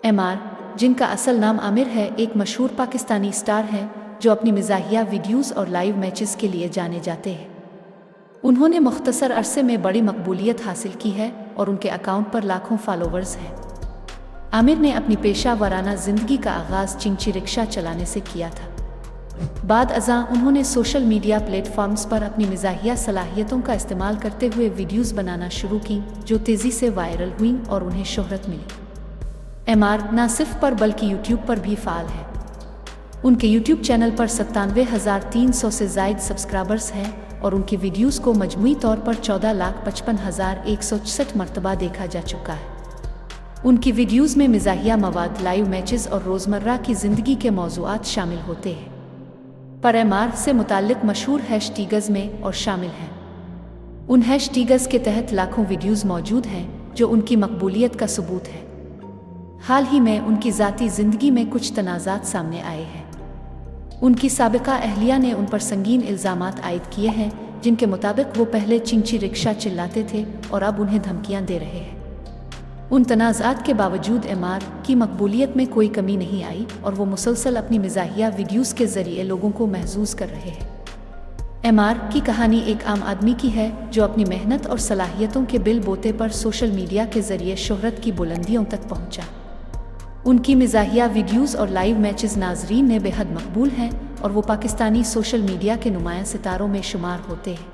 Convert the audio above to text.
MR, जिनका असल नाम आमिर है, एक मशहूर पाकिस्तानी स्टार हैं जो अपनी मिज़ाहिया वीडियोस और लाइव मैचेस के लिए जाने जाते हैं। उन्होंने मुख्तसर अरसे में बड़ी मकबूलियत हासिल की है और उनके अकाउंट पर लाखों फॉलोवर्स हैं। आमिर ने अपनी पेशा वराना ज़िंदगी का आगाज़ चिंची रिक्शा चलाने से किया था। बाद अज़ां उन्होंने सोशल मीडिया प्लेटफॉर्म्स पर अपनी मिज़ाहिया सलाहियतों का इस्तेमाल करते हुए वीडियोस बनाना शुरू की, जो तेज़ी से वायरल हुई और उन्हें शोहरत मिली। एमआर ना सिर्फ पर बल्कि यूट्यूब पर भी फ़ाल है। उनके यूट्यूब चैनल पर 97,300 से ज़ायद सब्सक्राइबर्स हैं और उनकी वीडियोस को मजमूई तौर पर 14,55,166 मरतबा देखा जा चुका है। उनकी वीडियोस में मिज़ाहिया मवाद, लाइव मैचेस और रोज़मर्रा की ज़िंदगी के मौज़ूआत शामिल होते हैं, पर एमआर से मुताल्लिक़ मशहूर हैशटैग्स में और शामिल हैं। उन हैशटैग्स के तहत लाखों वीडियोस मौजूद हैं जो उनकी मकबूलियत का सबूत है। हाल ही में उनकी ज़ाती ज़िंदगी में कुछ तनाज़ात सामने आए हैं। उनकी साबिका अहलिया ने उन पर संगीन इल्ज़ामात आयद किए हैं, जिनके मुताबिक वो पहले चिंची रिक्शा चिल्लाते थे और अब उन्हें धमकियां दे रहे हैं। उन तनाज़ात के बावजूद एमआर की मकबूलियत में कोई कमी नहीं आई और वो मुसलसल अपनी मिज़ाहिया वीडियोस के ज़रिए लोगों को महजूज कर रहे हैं। एमआर की कहानी एक आम आदमी की है जो अपनी मेहनत और सलाहियतों के बिल बोते पर सोशल मीडिया के ज़रिए शोहरत की बुलंदियों तक पहुंचा। उनकी मिज़ाहिया वीडियोस और लाइव मैचेस नाज़रीन ने बेहद मकबूल हैं और वो पाकिस्तानी सोशल मीडिया के नुमायां सितारों में शुमार होते हैं।